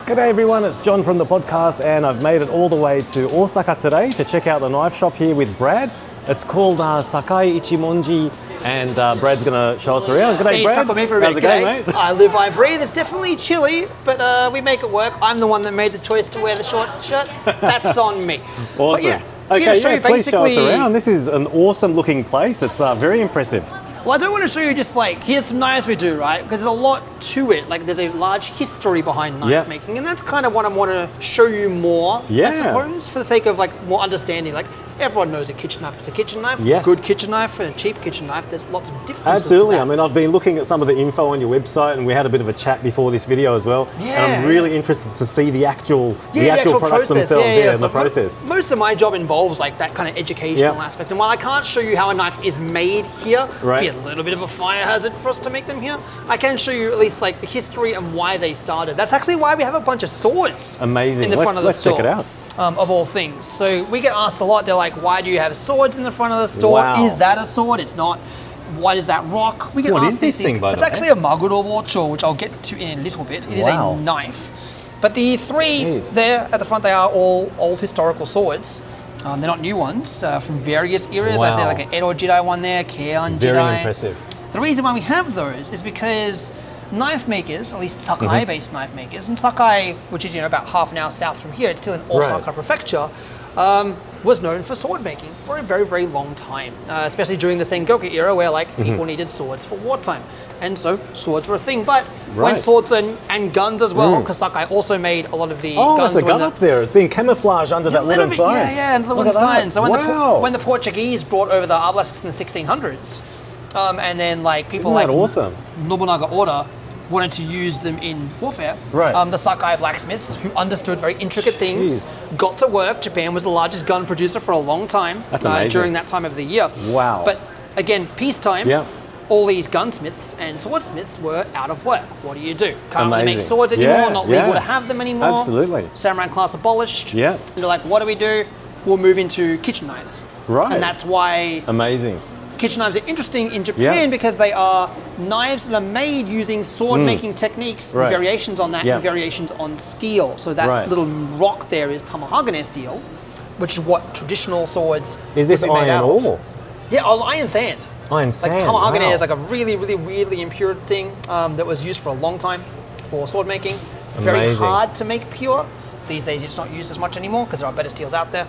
G'day everyone, it's John from the podcast and I've made it all the way to Osaka today to check out the knife shop here with Brad. It's called Sakai Ichimonji and Brad's going to show us around. G'day Hey, Brad. stuck with me for a bit. How's it going, mate? I live, I breathe. It's definitely chilly, but we make it work. I'm the one that made the choice to wear the short shirt. That's on me. Awesome. But yeah, Okay, please show us around. This is an awesome looking place. It's very impressive. Well, I don't want to show you just like, here's some knives we do, right? Because there's a lot to it. Like there's a large history behind knife making, and that's kind of what I want to show you more, I suppose, for the sake of like more understanding. Like everyone knows a kitchen knife. It's a kitchen knife, yes. Good kitchen knife and a cheap kitchen knife. There's lots of differences. Absolutely. To that. I mean, I've been looking at some of the info on your website and we had a bit of a chat before this video as well. Yeah. And I'm really interested to see the actual products process. themselves So and the process. Most of my job involves like that kind of educational aspect. And while I can't show you how a knife is made here, be a little bit of a fire hazard for us to make them here, I can show you at least like the history and why they started. That's actually why we have a bunch of swords. Amazing. In the front of the store. Let's check it out. Of all things. So we get asked a lot, they're like, why do you have swords in the front of the store? Wow. Is that a sword? It's not. What is that rock? We get What asked is this these thing, by It's the way? actually a maguro wocho, which I'll get to in a little bit. It is a knife. But the three there at the front, they are all old historical swords. They're not new ones, from various eras. I say like an Edo Jidai one there, Heian Jidai. Very impressive. The reason why we have those is because knife makers, at least Sakai-based knife makers, and Sakai, which is about half an hour south from here, it's still in Osaka Prefecture, was known for sword making for a very, very long time, especially during the Sengoku era where like people needed swords for wartime. And so swords were a thing, but when swords and guns as well, because Sakai also made a lot of the guns. Oh, there's a gun up there. It's in camouflage under that wooden sign. Yeah, and the wooden sign. So when the Portuguese brought over the arbalest in the 1600s, and then like people like Nobunaga Oda wanted to use them in warfare. The Sakai blacksmiths, who understood very intricate things, got to work. Japan was the largest gun producer for a long time during that time of the year. Wow. But again, peacetime, all these gunsmiths and swordsmiths were out of work. What do you do? Can't really make swords anymore, not legal to have them anymore. Absolutely. Samurai class abolished. Yeah. And they're like, what do we do? We'll move into kitchen knives. Right. And that's why kitchen knives are interesting in Japan because they are knives that are made using sword making techniques, variations on that, and variations on steel. So that little rock there is tamahagane steel, which is what traditional swords is this would be made iron out of. ore? Yeah, iron sand. Iron sand. Like tamahagane is like a really, really weirdly impure thing that was used for a long time for sword making. It's very hard to make pure. These days it's not used as much anymore because there are better steels out there.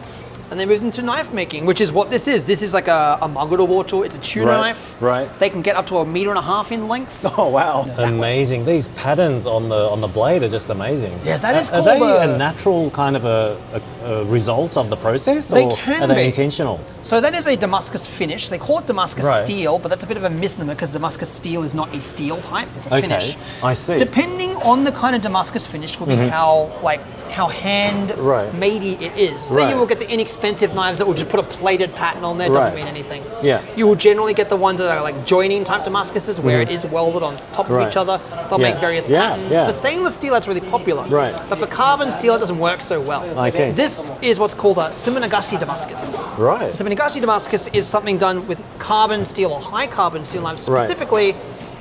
And they moved into knife making, which is what this is. This is like a maguro wocho. It's a tuna knife. They can get up to 1.5 meters in length. Oh wow! Amazing. These patterns on the blade are just amazing. Yes, that is cool. Are they a natural kind of a result of the process, or are they intentional? So that is a Damascus finish. They call it Damascus steel, but that's a bit of a misnomer because Damascus steel is not a steel type. It's a finish. I see. Depending on the kind of Damascus finish will be how hand matey it is. So you will get the inexpensive knives that will just put a plated pattern on there. Doesn't mean anything. You will generally get the ones that are like joining type Damascuses where it is welded on top of each other. They'll make various patterns. For stainless steel, that's really popular. But for carbon steel, it doesn't work so well. This is what's called a Suminagashi Damascus. So Suminagashi Damascus is something done with carbon steel or high carbon steel knives specifically,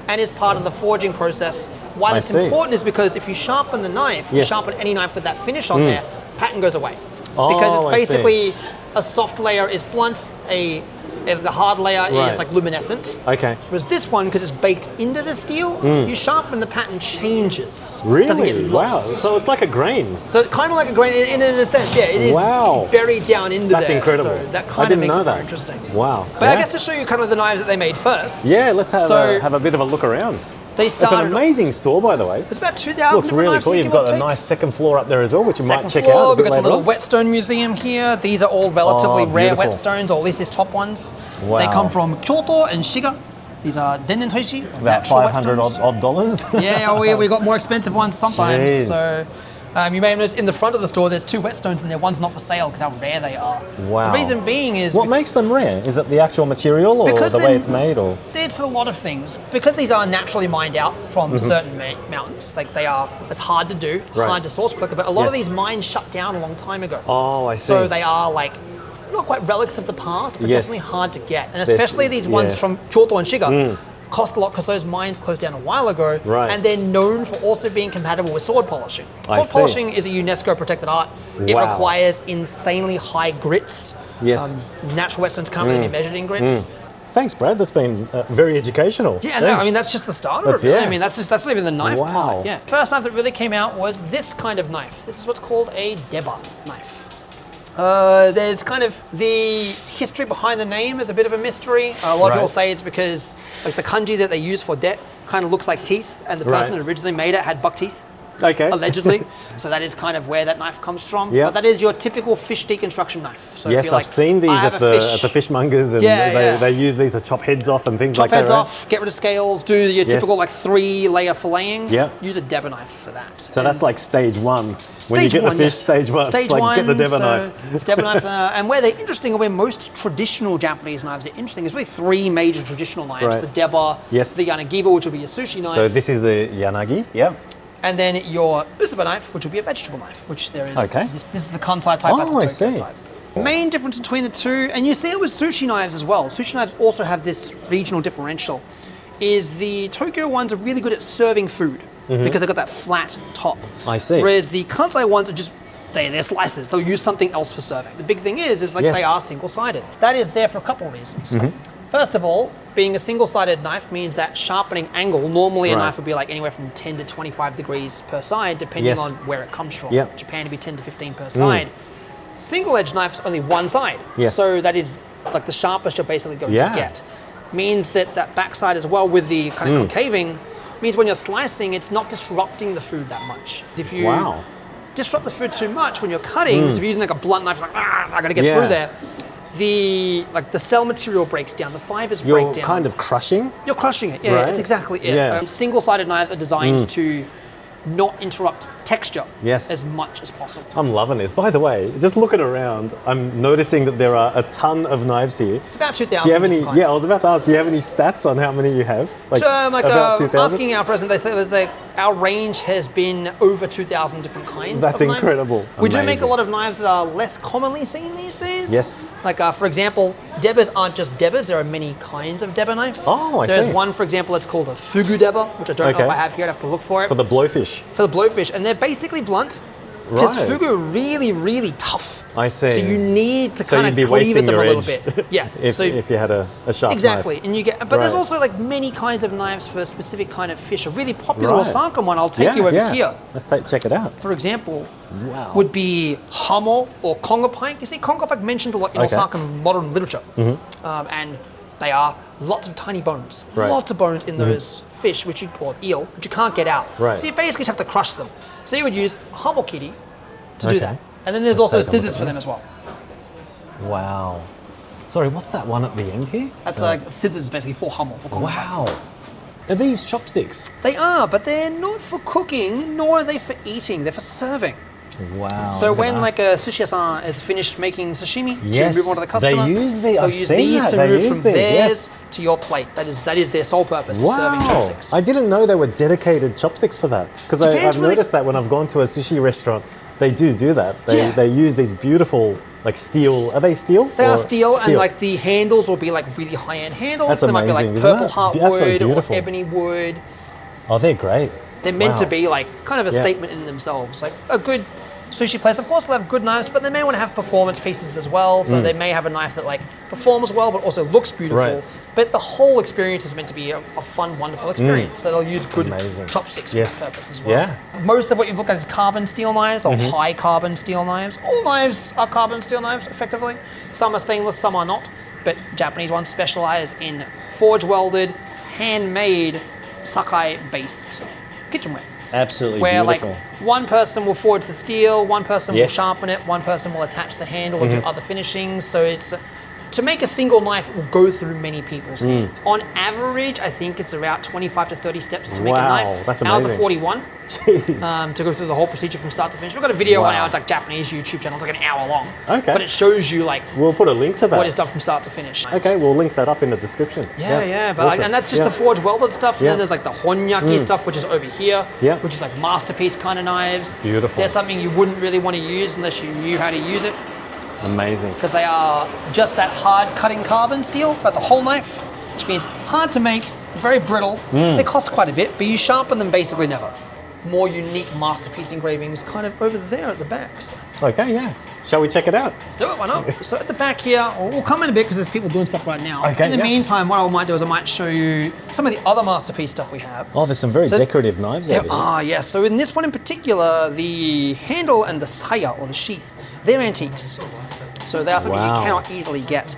and is part of the forging process. Why that's important is because if you sharpen the knife, you sharpen any knife with that finish on there, pattern goes away. Because it's basically a soft layer is blunt, the hard layer is like luminescent. Whereas this one, because it's baked into the steel, you sharpen, the pattern changes. Really? It doesn't get lost. Wow. So it's like a grain. So it's kind of like a grain in a sense. Yeah, it is buried down into there. That's incredible. So that kind of makes it more interesting. Wow. But I guess to show you kind of the knives that they made first. Yeah, let's have a bit of a look around. They started. It's an amazing store, by the way. It's about 2,000 looks really cool. You've got a nice second floor up there as well, which you might check out. We've got the little whetstone museum here. These are all relatively rare whetstones, or at least these top ones. They come from Kyoto and Shiga. These are Denden Toishi. About $500 odd dollars. Yeah, we got more expensive ones sometimes. So you may have noticed in the front of the store there's 2 whetstones in there. One's not for sale because how rare they are. Wow. The reason being is... What makes them rare? Is it the actual material or the way it's made? Or it's a lot of things. Because these are naturally mined out from certain mountains, like it's hard to do, hard to source quicker, but a lot of these mines shut down a long time ago. Oh, I see. So they are like not quite relics of the past, but definitely hard to get. And especially these ones from Kyoto and Shiga, cost a lot because those mines closed down a while ago. Right. And they're known for also being compatible with sword polishing. Sword polishing is a UNESCO protected art. It requires insanely high grits. Yes. Natural wetstones can't really be measured in grits. Thanks, Brad. That's been very educational. Yeah, no, I mean, that's just the start of it, really. I mean, that's not even the knife part. Yeah. First knife that really came out was this kind of knife. This is what's called a deba knife. There's kind of the history behind the name is a bit of a mystery. A lot of people say it's because like the kanji that they use for det kind of looks like teeth, and the person that originally made it had buck teeth. Okay. Allegedly. So that is kind of where that knife comes from. But that is your typical fish deconstruction knife. So yes, I've seen these at the fishmongers, and they use these to chop heads off and things like that. Chop heads off, get rid of scales, do your typical like 3-layer filleting. Yep. Use a deba knife for that. So that's like stage one. When you get the fish, stage one. Stage like, one, get the deba knife. It's deba knife. And where they're interesting, or where most traditional Japanese knives are interesting, is really 3 major traditional knives. The deba, the yanagiba, which will be your sushi knife. So this is the yanagi, and then your uzuba knife, which will be a vegetable knife, which there is. This is the Kansai type. That's the Tokyo type. Main difference between the two, and you see it with sushi knives as well. Sushi knives also have this regional differential. Is the Tokyo ones are really good at serving food because they've got that flat top. I see. Whereas the Kansai ones are just they're slices. They'll use something else for serving. The big thing is like they are single-sided. That is there for a couple of reasons. First of all, being a single-sided knife means that sharpening angle, normally a knife would be like anywhere from 10 to 25 degrees per side, depending on where it comes from. Japan to be 10 to 15 per side. Single-edged knife's only one side. So that is like the sharpest you're basically going to get. Means that backside as well with the kind of concaving, means when you're slicing, it's not disrupting the food that much. If you disrupt the food too much when you're cutting, so if you're using like a blunt knife, like, I gotta get through there, the cell material breaks down, the fibers break down. You're kind of crushing? You're crushing it, that's exactly it. Single-sided knives are designed to not interrupt texture as much as possible. I'm loving this. By the way, just looking around, I'm noticing that there are a ton of knives here. It's about 2,000. Do you have any? Kinds. Yeah, I was about to ask. Do you have any stats on how many you have? Like about 2,000. Asking our president, they say our range has been over 2,000 different kinds. That's incredible. We do make a lot of knives that are less commonly seen these days. Yes. Like for example, debas aren't just debas. There are many kinds of deba knife. Oh, I see. There's one, for example, it's called a fugu deba, which I don't know if I have here. I'd have to look for it. For the blowfish. For the blowfish, and they're basically blunt. Because fugu are really, really tough. I see. So you need to kind of cleave at them a little bit. Yeah. if you had a sharp knife. And you get, but there's also like many kinds of knives for a specific kind of fish. A really popular Osaka one, I'll take you over here. Let's check it out. For example, would be hamo or kongo pike. You see, kongo pike mentioned a lot in Osakan modern literature. And they are lots of tiny bones. Lots of bones in those fish, or eel, which you can't get out. So you basically just have to crush them. So you would use hamokiri to do that. And then there's also scissors for them as well. Wow. Sorry, what's that one at the end here? That's like scissors basically for hamo, for kongo. Wow. Are these chopsticks? They are, but they're not for cooking, nor are they for eating. They're for serving. Wow. So when like a sushi-san is finished making sashimi to move on to the customer, they'll use these to move from theirs to your plate. That is their sole purpose, is serving chopsticks. I didn't know there were dedicated chopsticks for that. Because I've noticed that when I've gone to a sushi restaurant, they do that. They use these beautiful like steel. Are they steel? They are steel, and like the handles will be like really high-end handles. That's amazing. They might be like purple heartwood or ebony wood. Oh, they're great. They're meant to be like kind of a statement in themselves. Like a good sushi place, of course, will have good knives, but they may want to have performance pieces as well. So they may have a knife that like performs well, but also looks beautiful. But the whole experience is meant to be a fun, wonderful experience. So they'll use good chopsticks for that purpose as well. Most of what you've looked at is carbon steel knives or high carbon steel knives. All knives are carbon steel knives, effectively. Some are stainless, some are not. But Japanese ones specialize in forge welded, handmade, Sakai-based kitchenware. Absolutely where beautiful. Like one person will forge the steel, one person will sharpen it, one person will attach the handle or do other finishings. So it's to make a single knife will go through many people's hands. On average, I think it's about 25 to 30 steps to make a knife. That's amazing. Ours are 41. Jeez. To go through the whole procedure from start to finish. We've got a video on our like Japanese YouTube channel. It's like an hour long. Okay. But it shows you like we'll put a link to that. What is done from start to finish. Okay, we'll link that up in the description. Yeah. But awesome. And that's just the forge welded stuff. And then there's like the honyaki stuff, which is over here, which is like masterpiece kind of knives. Beautiful. They're something you wouldn't really want to use unless you knew how to use it. Amazing. Because they are just that hard cutting carbon steel, but the whole knife, which means hard to make, very brittle. They cost quite a bit, but you sharpen them basically never. More unique masterpiece engravings kind of over there at the back. So. Okay, yeah. Shall we check it out? Let's do it, why not? So at the back here, we'll come in a bit because there's people doing stuff right now. Okay, in the meantime, what I might do is I might show you some of the other masterpiece stuff we have. Oh, there's some very decorative knives over here. Yes. So in this one in particular, the handle and the saya, or the sheath, they're antiques. So they are something you cannot easily get.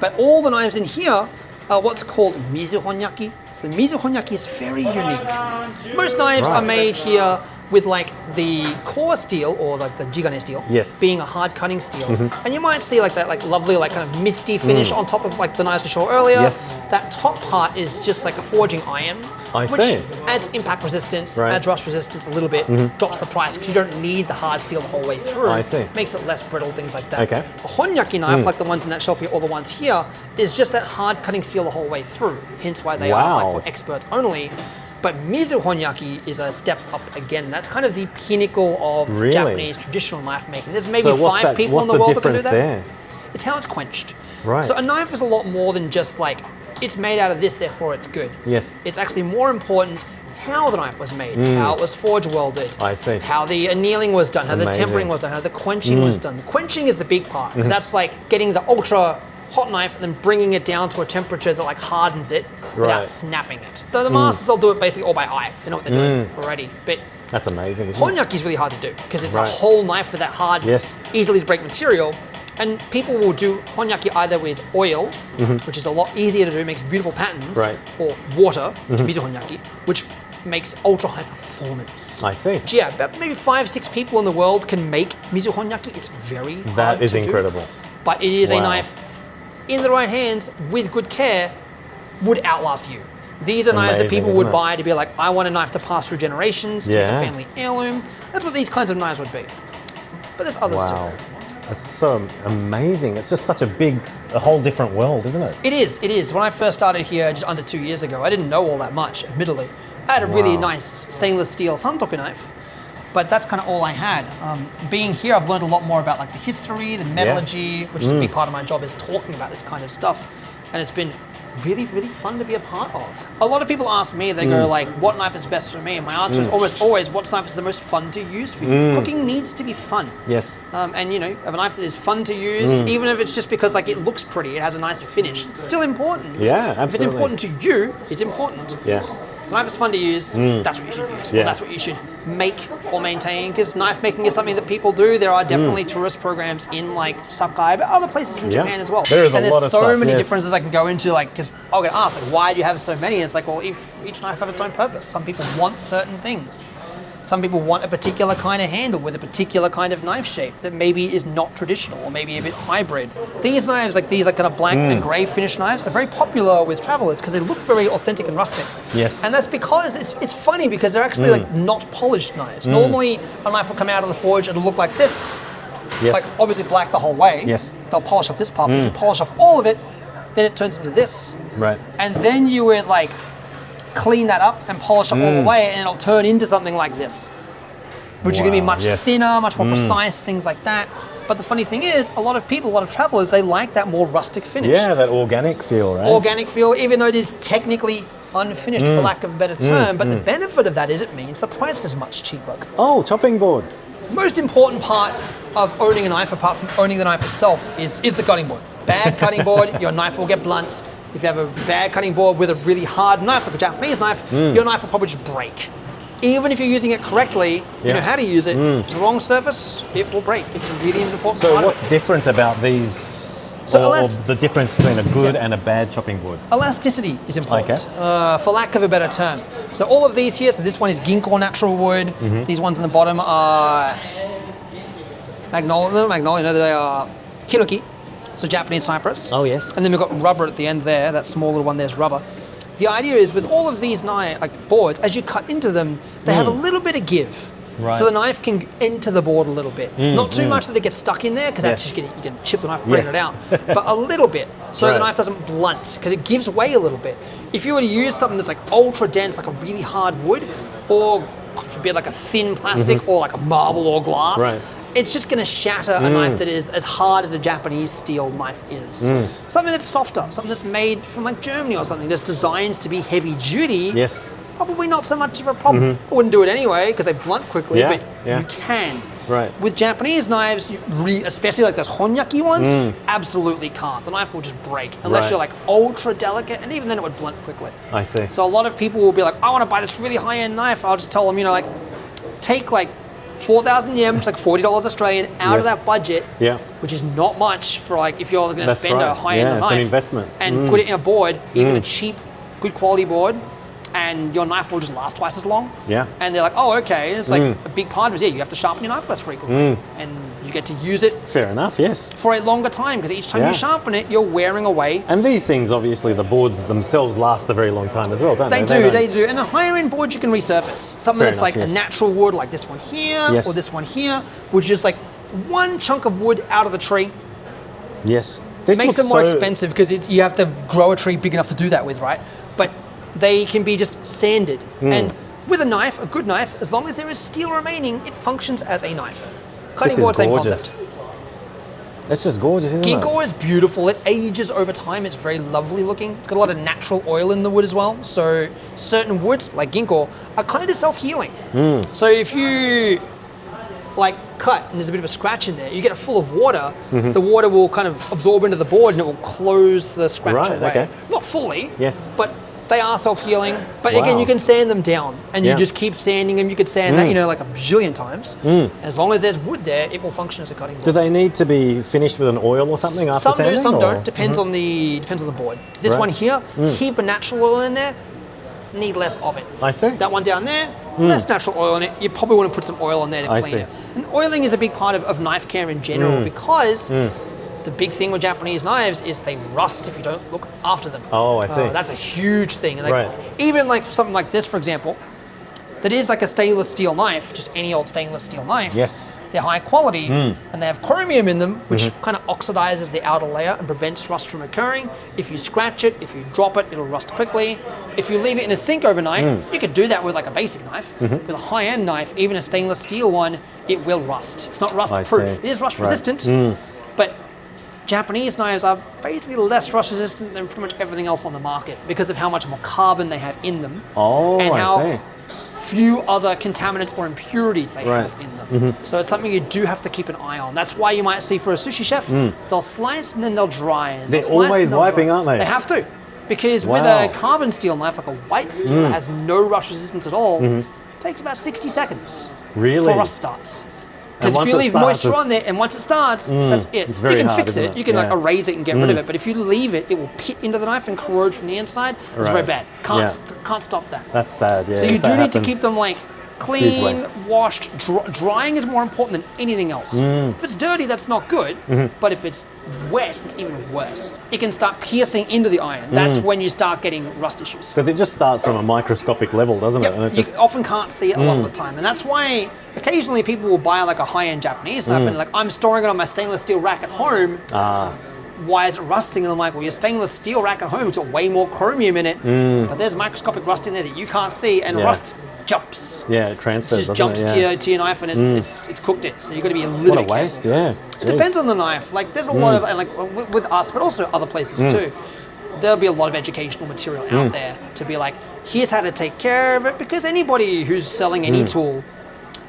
But all the knives in here are what's called mizuhonyaki. So mizuhonyaki is very unique. Most knives are made here with like the core steel or like the jigane steel being a hard cutting steel. And you might see like that like lovely like kind of misty finish on top of like the knives we saw earlier. That top part is just like a forging iron. Which adds impact resistance, adds rust resistance a little bit, drops the price because you don't need the hard steel the whole way through. Makes it less brittle, things like that. A honyaki knife, like the ones in that shelf here or the ones here, is just that hard cutting steel the whole way through. Hence why they are like for experts only. But mizu honyaki is a step up again. That's kind of the pinnacle of Japanese traditional knife making. There's maybe 5 people in the world that can do that. There? It's how it's quenched. So a knife is a lot more than just like, it's made out of this, therefore it's good. It's actually more important how the knife was made, how it was forge welded, how the annealing was done, how the tempering was done, how the quenching was done. The quenching is the big part, because that's like getting the ultra hot knife and then bringing it down to a temperature that like hardens it without snapping it. The masters will do it basically all by eye. They know what they're doing already. But that's amazing, isn't it? Honyaki is really hard to do because it's a whole knife with that hard, easily to break material. And people will do honyaki either with oil, which is a lot easier to do, makes beautiful patterns, or water, mizu honyaki, which makes ultra high performance. Yeah, about maybe 5-6 people in the world can make mizu honyaki. It's very hard That is to incredible. Do, but it is a knife in the right hands with good care would outlast you. These are knives that people would buy to be like, I want a knife to pass through generations, to make a family heirloom. That's what these kinds of knives would be. But there's others too. That's so amazing. It's just such a whole different world, isn't it? It is, it is. When I first started here just under 2 years ago, I didn't know all that much, admittedly. I had a really nice stainless steel santoku knife, but that's kind of all I had. Being here, I've learned a lot more about like the history, the metallurgy, which is a big part of my job, is talking about this kind of stuff. And it's been really, really fun to be a part of. A lot of people ask me, they go like, what knife is best for me? And my answer is almost always, what knife is the most fun to use for you? Cooking needs to be fun. And you know, have a knife that is fun to use, even if it's just because like it looks pretty, it has a nice finish, it's still important. Absolutely. If it's important to you, it's important. If a knife is fun to use, that's what you should use. Or that's what you should make or maintain, because knife making is something that people do. There are definitely tourist programs in like Sakai, but other places in Japan as well. There's so many differences I can go into, like, because I'll get asked, like, why do you have so many? And it's like, well, if each knife has its own purpose. Some people want certain things. Some people want a particular kind of handle with a particular kind of knife shape that maybe is not traditional or maybe a bit hybrid. These knives, like these like kind of black and grey finish knives, are very popular with travelers because they look very authentic and rustic. And that's because it's funny because they're actually like not polished knives. Normally a knife will come out of the forge and it'll look like this. Like obviously black the whole way. They'll polish off this part, but if you polish off all of it, then it turns into this. And then you would like clean that up and polish up all the way, and it'll turn into something like this, which are going to be much thinner, much more precise, things like that. But the funny thing is, a lot of people, a lot of travelers, they like that more rustic finish. That organic feel, right? Organic feel, even though it is technically unfinished, for lack of a better term. But the benefit of that is it means the price is much cheaper. Oh, chopping boards. Most important part of owning a knife, apart from owning the knife itself, is the cutting board. Bad cutting board, your knife will get blunt. If you have a bad cutting board with a really hard knife, like a Japanese knife, your knife will probably just break. Even if you're using it correctly, you know how to use it, if it's the wrong surface, it will break. It's a really important part So what's different about these, or the difference between a good and a bad chopping board? Elasticity is important, for lack of a better term. So all of these here, so this one is ginkgo natural wood, these ones on the bottom are magnolia, no, they are hinoki. So Japanese cypress. And then we've got rubber at the end there. That small little one there's rubber. The idea is with all of these boards, as you cut into them, they have a little bit of give. So the knife can enter the board a little bit. Not too much that it gets stuck in there, because that's just you can chip the knife, bring it out. But a little bit, so the knife doesn't blunt, because it gives way a little bit. If you were to use something that's like ultra dense, like a really hard wood, or God forbid like a thin plastic or like a marble or glass, it's just going to shatter a knife that is as hard as a Japanese steel knife is. Something that's softer, something that's made from like Germany or something that's designed to be heavy duty. Yes. Probably not so much of a problem. I wouldn't do it anyway because they blunt quickly, but you can. Right. With Japanese knives, especially like those honyaki ones, absolutely can't. The knife will just break unless you're like ultra delicate, and even then it would blunt quickly. I see. So a lot of people will be like, I want to buy this really high-end knife. I'll just tell them, like, take like 4,000 yens, like $40 Australian, out of that budget, which is not much for like if you're going to spend a high-end knife. It's an investment. And put it in a board, even a cheap, good quality board, and your knife will just last twice as long. Yeah. And they're like, oh, okay. And it's like a big part of it is, you have to sharpen your knife less frequently. And you get to use it. Fair enough, yes. For a longer time, because each time you sharpen it, you're wearing away. And these things, obviously, the boards themselves last a very long time as well, don't they? They do. And the higher end boards you can resurface. Something that's like a natural wood, like this one here, or this one here, which is just like one chunk of wood out of the tree. Yes. This makes them more expensive because you have to grow a tree big enough to do that with, right? But they can be just sanded. And with a knife, a good knife, as long as there is steel remaining, it functions as a knife. Cutting board, same concept. It's just gorgeous, isn't it? Ginkgo is beautiful. It ages over time. It's very lovely looking. It's got a lot of natural oil in the wood as well. So certain woods, like ginkgo, are kind of self-healing. So if you like cut and there's a bit of a scratch in there, you get it full of water, the water will kind of absorb into the board and it will close the scratch away. Okay. Not fully, yes, but they are self-healing. But again, you can sand them down and you just keep sanding them. You could sand that, like a bajillion times. As long as there's wood there, it will function as a cutting board. Do they need to be finished with an oil or something after sanding? Some do, some don't. Depends on the board. This one here, heap of natural oil in there, need less of it. I see. That one down there, less natural oil in it. You probably want to put some oil on there to clean it. And oiling is a big part of knife care in general because the big thing with Japanese knives is they rust if you don't look after them. Oh, I see. That's a huge thing. And even like something like this, for example, that is like a stainless steel knife, just any old stainless steel knife. Yes. They're high quality and they have chromium in them, which kind of oxidizes the outer layer and prevents rust from occurring. If you scratch it, if you drop it, it'll rust quickly. If you leave it in a sink overnight, you could do that with like a basic knife. With a high-end knife, even a stainless steel one, it will rust. It's not rust-proof. It is rust-resistant, but Japanese knives are basically less rust-resistant than pretty much everything else on the market because of how much more carbon they have in them. And how few other contaminants or impurities they have in them. So it's something you do have to keep an eye on. That's why you might see for a sushi chef, they'll slice and then they'll dry. And they're always wiping, aren't they? They have to. Because with a carbon steel knife, like a white steel that has no rust resistance at all, it takes about 60 seconds before rust starts. Because if you leave moisture on there and once it starts, that's it. It's very you can hard, fix it. You can like erase it and get rid of it. But if you leave it, it will pit into the knife and corrode from the inside. It's very bad. Can't stop that. That's sad, So you do need to keep them like clean, washed. Drying is more important than anything else. If it's dirty, that's not good. But if it's wet, it's even worse. It can start piercing into the iron. That's when you start getting rust issues. Because it just starts from a microscopic level, doesn't it? And it you often can't see it a lot of the time. And that's why occasionally people will buy like a high-end Japanese knife and they're like, I'm storing it on my stainless steel rack at home. Why is it rusting? And I'm like, well, your stainless steel rack at home, it's got way more chromium in it. But there's microscopic rust in there that you can't see, and rust jumps. Yeah, it transfers. It just jumps to your knife, and it's cooked it. So you've got to be a little bit What a waste, careful. It depends on the knife. Like there's a lot of, and like with us, but also other places too. There'll be a lot of educational material out there to be like, here's how to take care of it, because anybody who's selling any tool,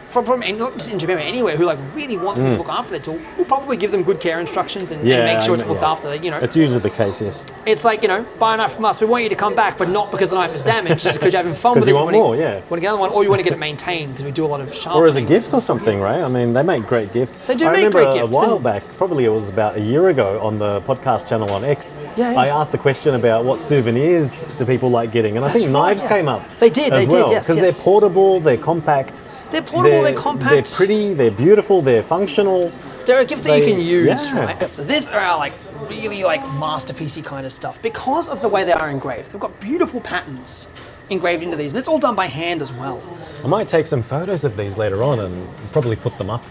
from not just in Japan, anywhere, who like really wants them to look after their tool, will probably give them good care instructions and make sure it's looked after. It's usually the case, yes. It's like, buy a knife from us. We want you to come back, but not because the knife is damaged, just because you're having fun with it. Because you want more, Want to get another one, or you want to get it maintained because we do a lot of sharpening. Or as a gift or something, right? I mean, they make great gifts. They do make great gifts. A while back, probably it was about a year ago on the podcast channel on X, I asked the question about what souvenirs do people like getting, and I think knives came up. They did, yes. Because they're portable, they're compact. They're portable, they're compact. They're pretty, they're beautiful, they're functional. They're a gift that you can use, right? So these are our like really like masterpiecey kind of stuff because of the way they are engraved. They've got beautiful patterns engraved into these, and it's all done by hand as well. I might take some photos of these later on and probably put them up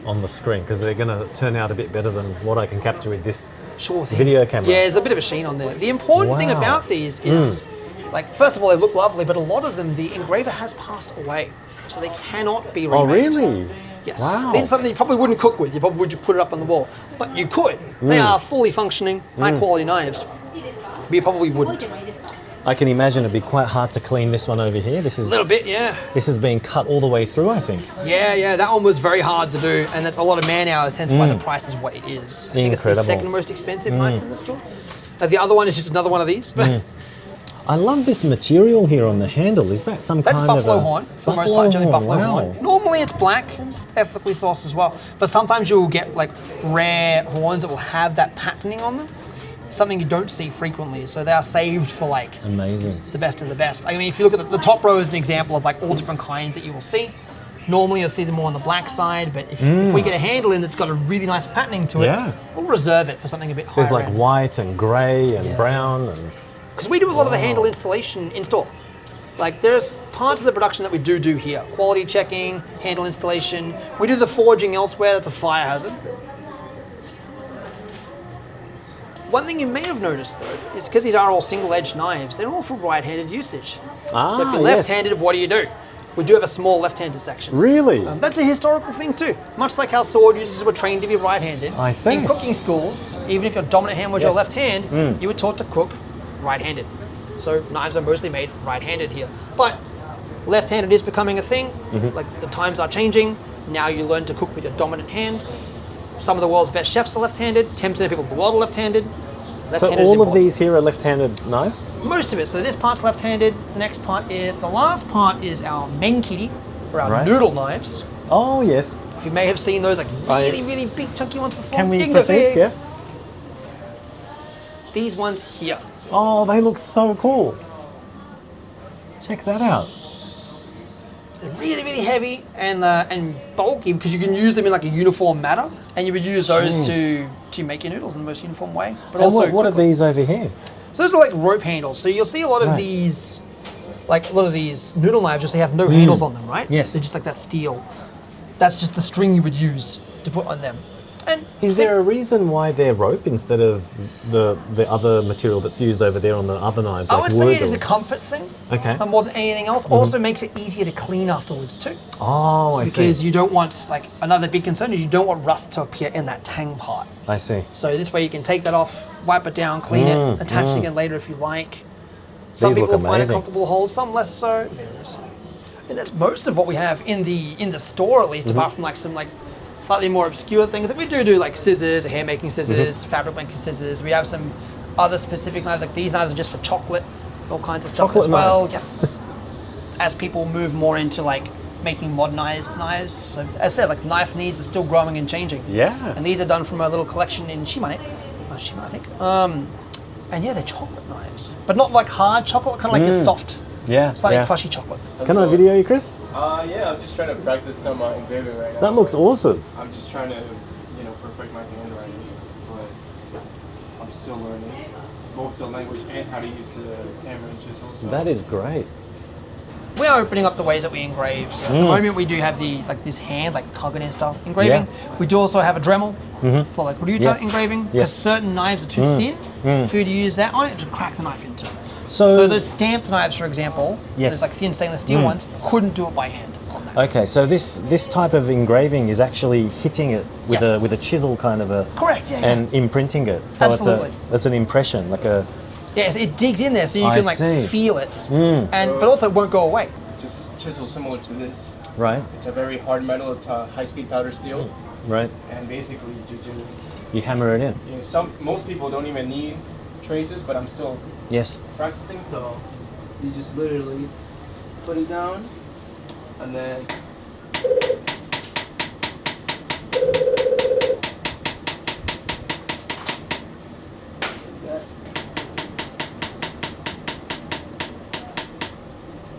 on the screen because they're going to turn out a bit better than what I can capture with this video camera. Yeah, there's a bit of a sheen on there. The important thing about these is, like, first of all, they look lovely, but a lot of them, the engraver has passed away. So they cannot be remade. Oh, really? Yes. Wow. These are something you probably wouldn't cook with. You probably would just put it up on the wall. But you could. They are fully functioning, high quality knives. But you probably wouldn't. I can imagine it'd be quite hard to clean this one over here. This is A little bit, yeah. This has been cut all the way through, I think. Yeah, that one was very hard to do, and that's a lot of man hours, hence why the price is what it is. I think it's the second most expensive knife in the store. The other one is just another one of these. I love this material here on the handle. Is that some kind of buffalo horn, for the most part, generally buffalo wow. horn. Normally it's black and it's ethically sourced as well, but sometimes you'll get like rare horns that will have that patterning on them. Something you don't see frequently, so they are saved for like amazing, the best of the best. I mean, if you look at the top row is an example of like all different kinds that you will see. Normally you'll see them more on the black side, but if we get a handle in that's got a really nice patterning to it, we'll reserve it for something a bit higher. There's like white and grey and brown, and because we do a lot of the handle installation in store. Like there's parts of the production that we do here. Quality checking, handle installation. We do the forging elsewhere, that's a fire hazard. One thing you may have noticed though, is because these are all single-edged knives, they're all for right-handed usage. So if you're left-handed, what do? We do have a small left-handed section. Really? That's a historical thing too. Much like how sword users were trained to be right-handed. I see. In cooking schools, even if your dominant hand was your left hand, you were taught to cook right-handed. So knives are mostly made right-handed here. But left-handed is becoming a thing. Like the times are changing. Now you learn to cook with your dominant hand. Some of the world's best chefs are left-handed. 10% of people in the world are left-handed. So all of these here are left-handed knives? Most of it. So this part's left-handed. The next part is, the last part is our menkiri, or our noodle knives. Oh, yes. If you may have seen those like really big chunky ones before. Can we proceed? Yeah. These ones here. Oh, they look so cool. Check that out. So they're really heavy and bulky because you can use them in like a uniform manner, and you would use those to make your noodles in the most uniform way. But and also, what are these over here? So those are like rope handles. So you'll see a lot of these, like a lot of these noodle knives, just they have no handles on them, right? Yes. They're just like that steel. That's just the string you would use to put on them. And is there a reason why they're rope instead of the other material that's used over there on the other knives? I would say it is a comfort thing. Okay. More than anything else. Also makes it easier to clean afterwards too. Oh, I see. Because you don't want, like, another big concern is you don't want rust to appear in that tang part. I see. So this way you can take that off, wipe it down, clean it, attach it again later if you like. Some people find it comfortable to hold, some less so. And that's most of what we have in the store, at least, apart from like some like slightly more obscure things. Like we do like scissors, hair making scissors, fabric making scissors. We have some other specific knives, like these knives are just for chocolate, all kinds of stuff as well. Knives. Yes. As people move more into like making modernized knives. So as I said, like knife needs are still growing and changing. Yeah. And these are done from a little collection in Shimane, I think. And yeah, they're chocolate knives, but not like hard chocolate, kind of like a soft, slightly crushy chocolate. Can I video you, Chris? Yeah, I'm just trying to practice some engraving right now. That looks awesome. I'm just trying to, perfect my handwriting, but I'm still learning both the language and how to use the hammer and chisel. So. That is great. We are opening up the ways that we engrave. So at the moment, we do have this hand, like Tagane style engraving. Yeah. We do also have a Dremel for like Ryuta engraving, because certain knives are too thin for you to use that on it to crack the knife into. So those stamped knives, for example, those like thin stainless steel ones, couldn't do it by hand. Okay, so this type of engraving is actually hitting it with a chisel kind of a and imprinting it. So absolutely. It's an impression, like a. Yes, it digs in there so you can like feel it, but also it won't go away. Just chisel similar to this. Right. It's a very hard metal. It's a high-speed powder steel. Right. And basically, you hammer it in. Most people don't even need traces, but I'm still practicing. So you just literally put it down, and then.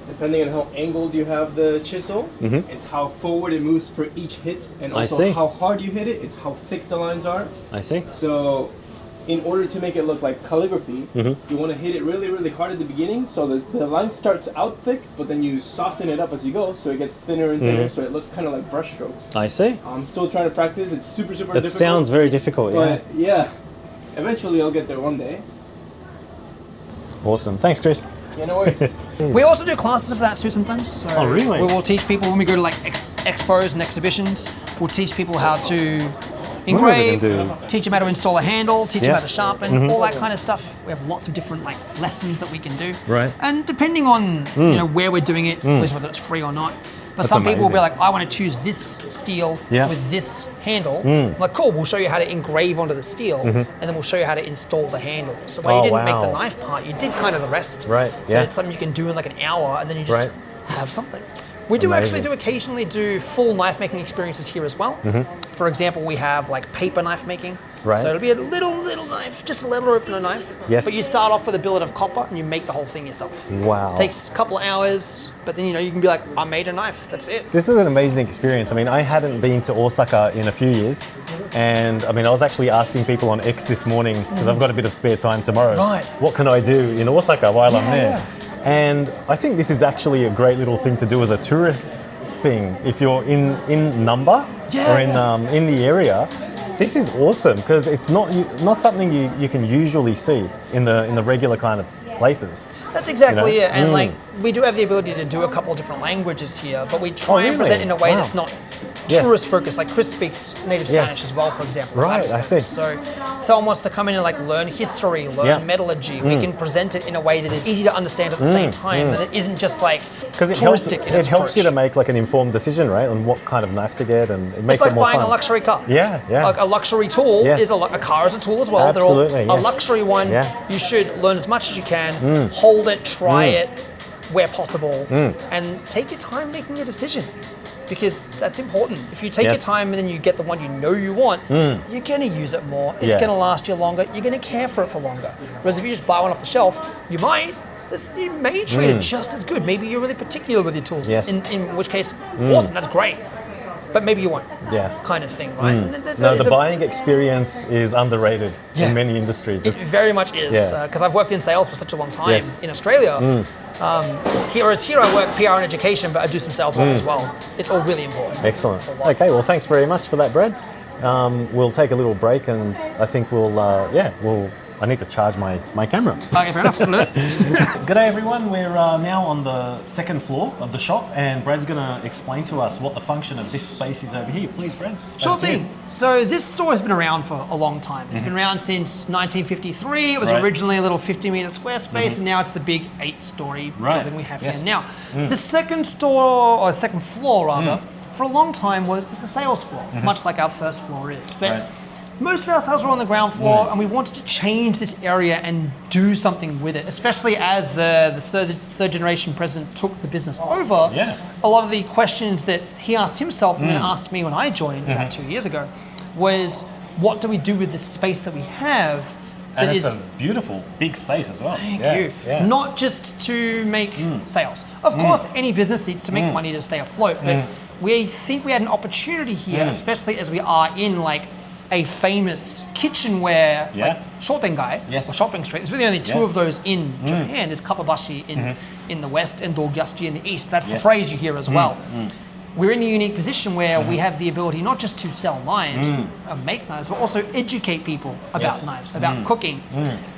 Depending on how angled you have the chisel, it's how forward it moves per each hit, and also how hard you hit it, it's how thick the lines are. I see. So, in order to make it look like calligraphy, you want to hit it really hard at the beginning, so the line starts out thick, but then you soften it up as you go, so it gets thinner and thinner, so it looks kind of like brush strokes. I see. I'm still trying to practice. It's super difficult. It sounds very difficult, but yeah. Eventually I'll get there one day. Awesome. Thanks, Chris. Yeah, no worries. We also do classes for that too sometimes. So Oh, really? We will teach people when we go to like expos and exhibitions. We'll teach people how to engrave, teach them how to install a handle, teach them how to sharpen, all that kind of stuff. We have lots of different like lessons that we can do. Right. And depending on you know where we're doing it, whether it's free or not. But some people will be like, I want to choose this steel with this handle. I'm like, cool, we'll show you how to engrave onto the steel and then we'll show you how to install the handle. So while you didn't make the knife part, you did kind of the rest. Right. So it's something you can do in like an hour and then you just have something. We do actually occasionally do full knife making experiences here as well. For example, we have like paper knife making. Right. So it'll be a little knife, just a little opener knife. Yes. But you start off with a billet of copper and you make the whole thing yourself. Wow. Takes a couple of hours, but then you can be like, I made a knife, that's it. This is an amazing experience. I mean, I hadn't been to Osaka in a few years, and I mean, I was actually asking people on X this morning, because I've got a bit of spare time tomorrow. Right. What can I do in Osaka while I'm there? And I think this is actually a great little thing to do as a tourist thing. If you're in Namba or in the area, this is awesome because it's not something you can usually see in the regular kind of places. That's exactly it. And like we do have the ability to do a couple of different languages here, but we try and present in a way that's not tourist focused. Like Chris speaks native Spanish as well, for example. Right, I see. So if someone wants to come in and like learn history, learn metallurgy, we can present it in a way that is easy to understand at the same time, and it isn't just like touristic in its helps you to make like an informed decision, right, on what kind of knife to get, and it makes it's like it more buying fun. a luxury car. Yeah. Like a luxury tool is a car is a tool as well. Absolutely, They're all a luxury one. You should learn as much as you can, hold it, try it where possible, and take your time making a decision. Because that's important. If you take your time and then you get the one you want, you're gonna use it more. It's gonna last you longer. You're gonna care for it for longer. Whereas if you just buy one off the shelf, you may treat it just as good. Maybe you're really particular with your tools. In which case, awesome, that's great. But maybe you won't. Kind of thing, right? No, the buying experience is underrated in many industries. It very much is. Because I've worked in sales for such a long time in Australia. Here I work PR and education, but I do some sales work as well. It's all really important. Excellent. Okay, well, thanks very much for that, Brad. We'll take a little break, and I think I need to charge my camera. Okay, fair enough. G'day everyone, we're now on the second floor of the shop, and Brad's going to explain to us what the function of this space is over here. Please, Brad. Sure thing. So this store has been around for a long time. It's been around since 1953. It was originally a little 50-meter square space, and now it's the big 8-story building we have here now. The second floor rather, for a long time was a sales floor, much like our first floor is. But most of our sales were on the ground floor, and we wanted to change this area and do something with it, especially as the third generation president took the business over. A lot of the questions that he asked himself and then asked me when I joined about 2 years ago was, what do we do with this space that we have? And it's a beautiful, big space as well. Thank you. Not just to make sales. Of course, any business needs to make money to stay afloat, but we think we had an opportunity here, especially as we are in like a famous kitchenware, like Shotengai or shopping street. There's really only two of those in Japan. There's Kapabashi in the west and Doguyasuji in the east. That's the phrase you hear as well. We're in a unique position where we have the ability not just to sell knives, make knives, but also educate people about knives, about cooking,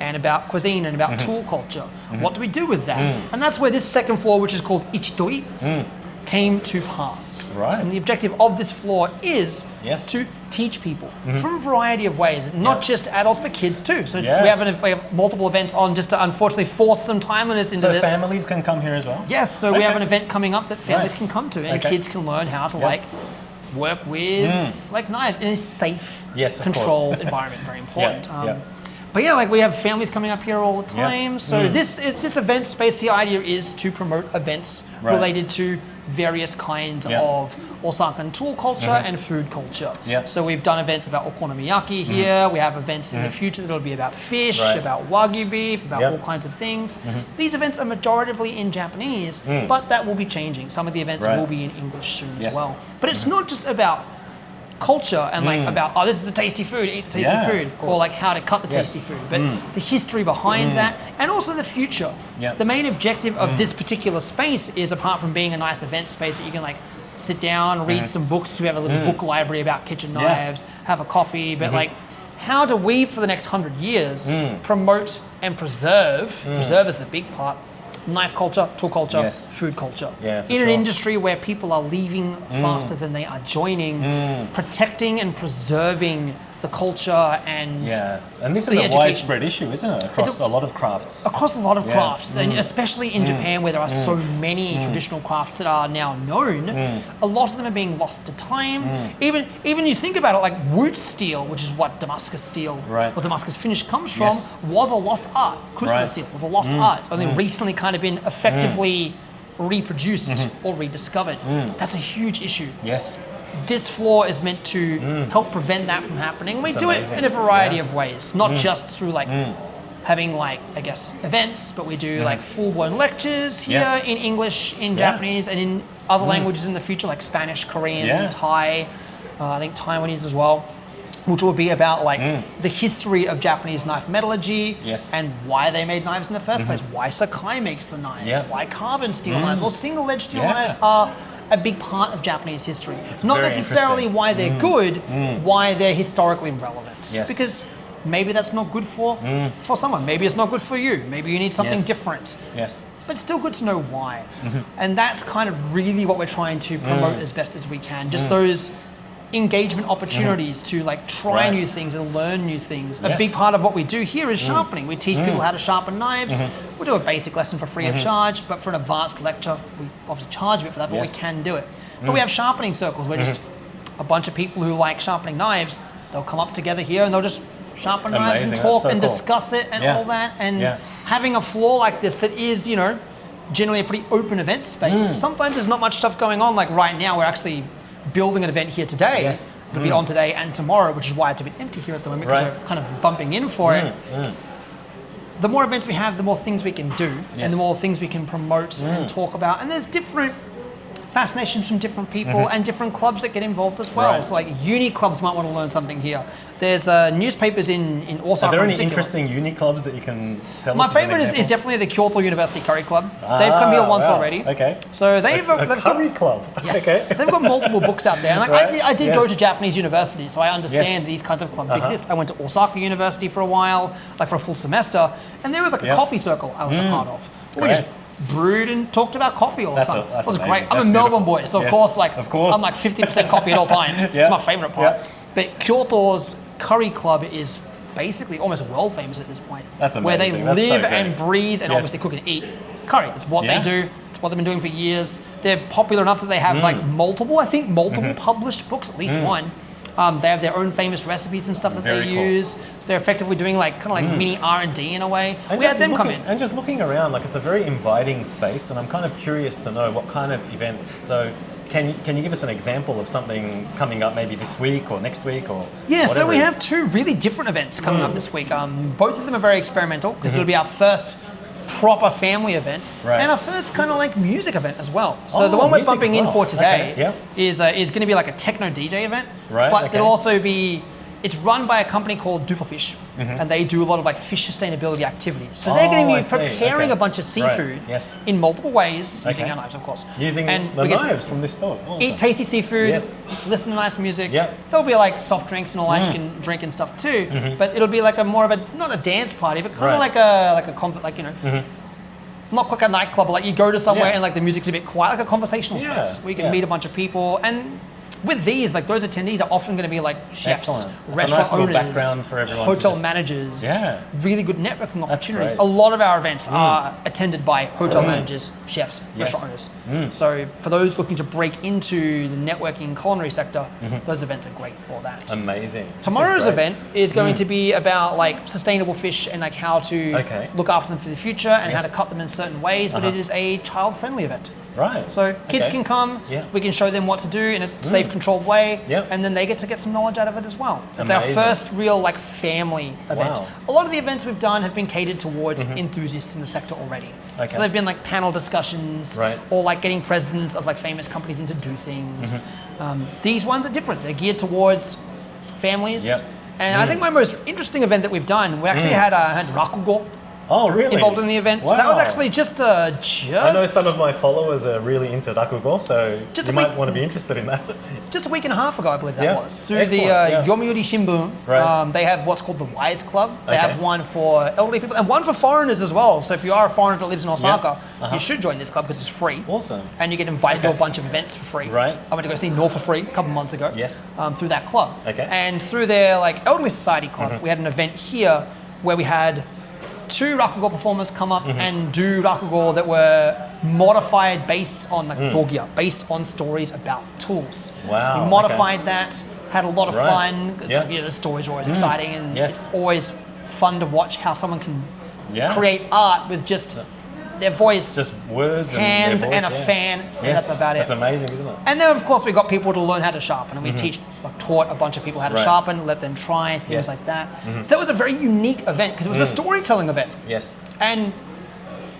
and about cuisine, and about tool culture. What do we do with that? And that's where this second floor, which is called Ichitoi, came to pass. And the objective of this floor is to teach people from a variety of ways, not just adults but kids too. So we have multiple events on just to unfortunately force some timeliness into this. So families can come here as well? Yes, so we have an event coming up that families can come to, and kids can learn how to like work with like knives in a safe, controlled environment. Very important. But yeah, like we have families coming up here all the time. So this event space, the idea is to promote events related to various kinds of Osakan tool culture and food culture. So we've done events about okonomiyaki here. We have events in the future that'll be about fish, about wagyu beef, about all kinds of things. These events are majoritively in Japanese, but that will be changing. Some of the events will be in English soon as well. But it's not just about culture and like about, oh, this is a tasty food, eat the tasty food, or like how to cut the tasty food, but the history behind that, and also the future. The main objective of this particular space is, apart from being a nice event space that you can like sit down, read some books, we have a little book library about kitchen knives, have a coffee, but like, how do we for the next 100 years promote and preserve is the big part, knife culture, tool culture, Yes. food culture. Yeah, for in an sure. industry where people are leaving faster than they are joining, protecting and preserving the culture and and this is the a education. widespread issue, isn't it? Across a lot of crafts. Across a lot of crafts, and especially in Japan where there are so many traditional crafts that are now known, a lot of them are being lost to time. Even you think about it, like root steel, which is what Damascus steel or Damascus finish comes from, was a lost art. Crucible steel was a lost art. It's only recently kind of been effectively reproduced or rediscovered. That's a huge issue. Yes. This floor is meant to help prevent that from happening. We do amazing. it in a variety of ways, not just through like having like, I guess, events, but we do like full-blown lectures here in English, in Japanese, and in other languages in the future, like Spanish, Korean, Thai, I think Taiwanese as well, which will be about like the history of Japanese knife metallurgy and why they made knives in the first place, why Sakai makes the knives, why carbon steel knives or single-edge steel knives are a big part of Japanese history. It's not necessarily why they're good, why they're historically relevant. Yes. Because maybe that's not good for someone. Maybe it's not good for you. Maybe you need something different. Yes. But it's still good to know why. And that's kind of really what we're trying to promote as best as we can. Just those engagement opportunities to like try new things and learn new things. A big part of what we do here is sharpening. We teach people how to sharpen knives. We'll do a basic lesson for free of charge, but for an advanced lecture, we obviously charge a bit for that, but we can do it. But we have sharpening circles where just a bunch of people who like sharpening knives, they'll come up together here and they'll just sharpen knives and talk and discuss it and all that. And having a floor like this that is, you know, generally a pretty open event space. Sometimes there's not much stuff going on. Like right now, we're actually building an event here today. It'll be on today and tomorrow, which is why it's a bit empty here at the moment because we're kind of bumping in for it. The more events we have, the more things we can do and the more things we can promote and talk about. And there's different fascinations from different people and different clubs that get involved as well. So like uni clubs might want to learn something here. There's newspapers in Osaka. Are there any in particular. interesting uni clubs that you can tell My us? My favorite is definitely the Kyoto University Curry Club. They've come here once already. Okay. So they've a curry got, club. Yes, they've got multiple books out there. And like I did go to Japanese university, so I understand these kinds of clubs exist. I went to Osaka University for a while, like for a full semester, and there was like a coffee circle I was a part of. We just brewed and talked about coffee all the time. It was great. I'm a Melbourne boy, so of course I'm like 50% coffee at all times. It's my favorite part. But Kyoto's Curry Club is basically almost world famous at this point. That's amazing. Where they That's live so and great. breathe and obviously cook and eat curry. It's what they do. It's what they've been doing for years. They're popular enough that they have like multiple published books, at least one. They have their own famous recipes and stuff that they use. They're effectively doing like kind of like mini R&D in a way. And we had them come in. And just looking around, like it's a very inviting space, and I'm kind of curious to know what kind of events. So, can you give us an example of something coming up maybe this week or next week or? Yeah, so we have two really different events coming up this week. Both of them are very experimental because it'll be our first proper family event and our first kind of like music event as well. So the one we're bumping in for today is going to be like a techno DJ event, but it'll also be, it's run by a company called Do for Fish, and they do a lot of like fish sustainability activities. So they're going to be preparing a bunch of seafood in multiple ways, using our knives, of course. Using the knives from this store. Awesome. Eat tasty seafood, listen to nice music. There'll be like soft drinks and all that you can drink and stuff too. But it'll be like a more of a, not a dance party, but kind of like a not quite a nightclub, but like you go to somewhere and like the music's a bit quiet, like a conversational space. We can meet a bunch of people, and with these, like those attendees are often going to be like chefs, restaurant owners, hotel managers, really good networking opportunities. A lot of our events are attended by hotel managers, chefs, restaurant owners. So for those looking to break into the networking culinary sector, those events are great for that. Amazing. Tomorrow's event is going to be about like sustainable fish and like how to look after them for the future and how to cut them in certain ways, but it is a child-friendly event. Right. So kids can come, we can show them what to do in a safe, controlled way, and then they get to get some knowledge out of it as well. It's our first real like family event. A lot of the events we've done have been catered towards enthusiasts in the sector already. So they've been like panel discussions or like getting presidents of like famous companies in to do things. These ones are different. They're geared towards families. And I think my most interesting event that we've done, we actually had Rakugo Oh, really? Involved in the event. Wow. So that was actually just I know some of my followers are really into rakugo, so you might want to be interested in that. Just a week and a half ago, I believe that was. Through Excellent. the Yomiuri Shimbun, Right. they have what's called the Wise Club. They have one for elderly people and one for foreigners as well. So if you are a foreigner that lives in Osaka, you should join this club because it's free. Awesome. And you get invited to a bunch of events for free. Right. I went to go see North for free a couple months ago. Yes. Through that club. Okay. And through their like elderly society club, we had an event here where we had 2 rakugo performers come up and do rakugo that were modified based on like Dogya, based on stories about tools. Wow. We modified that, had a lot of fun. It's Yeah. like, the stories are always exciting and Yes. it's always fun to watch how someone can Yeah. create art with just their voice, Just words hands, and their and a voice, fan, and Yes. that's about it. That's amazing, isn't it? And then, of course, we got people to learn how to sharpen, and we taught a bunch of people how to Right. sharpen, let them try things Yes. like that. So that was a very unique event because it was a storytelling event. Yes. And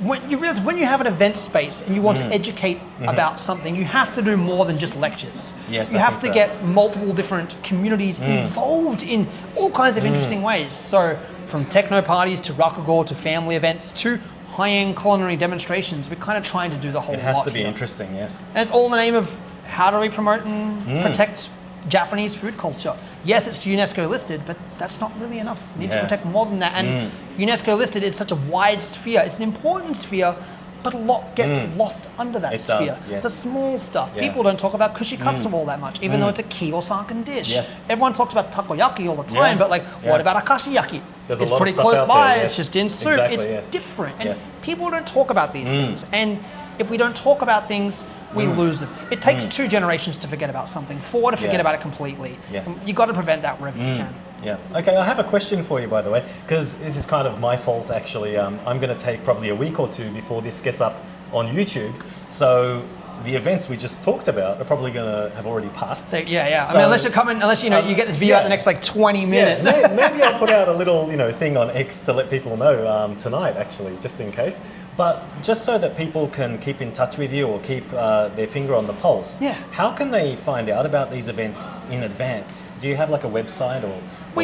when you realize when you have an event space and you want to educate about something, you have to do more than just lectures. Yes, you I have to think so. get multiple different communities involved in all kinds of interesting ways. So from techno parties to rakugo to family events to high-end culinary demonstrations, we're kind of trying to do the whole It has lot to be here. interesting, yes. And it's all in the name of how do we promote and protect Japanese food culture. Yes, it's UNESCO listed, but that's not really enough. We need to protect more than that. And UNESCO listed is such a wide sphere. It's an important sphere, but a lot gets lost under that It sphere. does, yes. The small stuff. Yeah. People don't talk about kushikatsu all that much, even though it's a key Osakan dish. Yes. Everyone talks about takoyaki all the time, Yeah. but like, Yeah. what about akashiyaki? There's a It's lot of pretty stuff close out by. there, yes. It's just in soup. Exactly, It's yes. different, and Yes. people don't talk about these things. And if we don't talk about things, we lose them. It takes 2 generations to forget about something, 4 to forget Yeah. about it completely. Yes. You got to prevent that wherever you can. Yeah. Okay, I have a question for you, by the way, because this is kind of my fault, actually. I'm going to take probably a week or 2 before this gets up on YouTube. So the events we just talked about are probably going to have already passed. So, yeah. So, I mean, unless you know, you get this video out the next like 20 minutes. Yeah, maybe I'll put out a little, thing on X to let people know tonight, actually, just in case. But just so that people can keep in touch with you or keep their finger on the pulse. Yeah. How can they find out about these events in advance? Do you have like a website or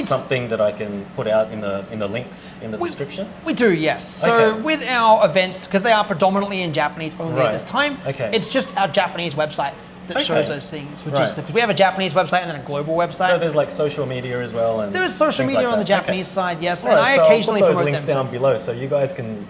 something that I can put out in the links in the description? We do, yes. So Okay. with our events, because they are predominantly in Japanese only at this time, it's just our Japanese website that shows those things, which is because we have a Japanese website and then a global website. So there's like social media as well, and there is social things media like on the that. Japanese side, yes, Right, and I so occasionally I'll put those promote links them down too. below, so you guys can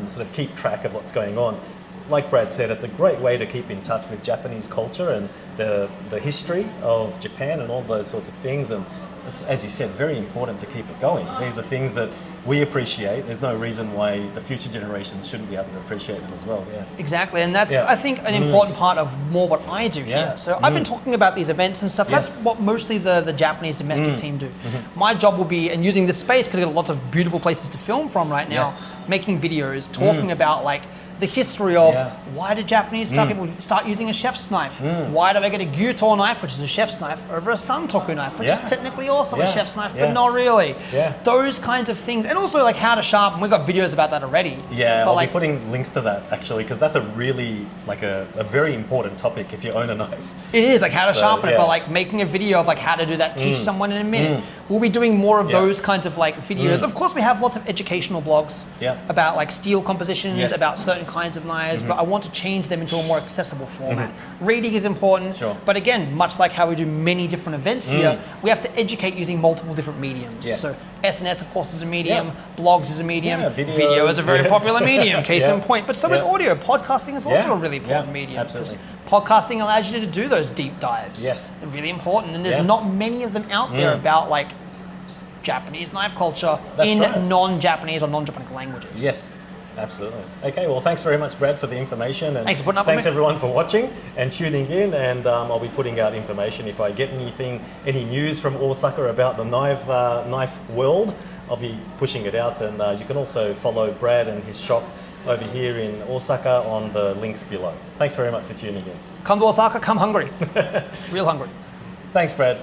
sort of keep track of what's going on. Like Brad said, it's a great way to keep in touch with Japanese culture and the history of Japan and all those sorts of things. And it's, as you said, very important to keep it going. These are things that we appreciate. There's no reason why the future generations shouldn't be able to appreciate them as well. Yeah. Exactly, and that's I think an important part of more what I do here. So I've been talking about these events and stuff. That's what mostly the Japanese domestic team do. My job will be, and using this space because I've got lots of beautiful places to film from right now, making videos, talking about like the history of why did Japanese people start using a chef's knife? Why do they get a gyuto knife, which is a chef's knife, over a santoku knife, which is technically also a chef's knife, but not really. Those kinds of things, and also like how to sharpen. We've got videos about that already. Yeah, but I'll like, be putting links to that actually, because that's a really like a very important topic if you own a knife. it is like how to sharpen it, but like making a video of like how to do that, teach someone in a minute. We'll be doing more of those kinds of like videos. Of course, we have lots of educational blogs about like steel compositions, about certain kinds of knives, but I want to change them into a more accessible format. Reading is important, but again, much like how we do many different events here, we have to educate using multiple different mediums. So SNS, of course, is a medium. Blogs is a medium. Video is a very popular medium, case in point. But so is audio. Podcasting is also a really important medium. Absolutely. Podcasting allows you to do those deep dives. They're really important, and there's not many of them out there about like Japanese knife culture in non-Japanese or non-Japanic languages. Yes, absolutely. Okay, well, thanks very much, Brad, for the information, and thanks for putting up with thanks me. everyone for watching and tuning in. And I'll be putting out information if I get any news from Osaka about the knife world. I'll be pushing it out, and you can also follow Brad and his shop over here in Osaka on the links below. Thanks very much for tuning in. Come to Osaka, come hungry. Real hungry. Thanks, Brad.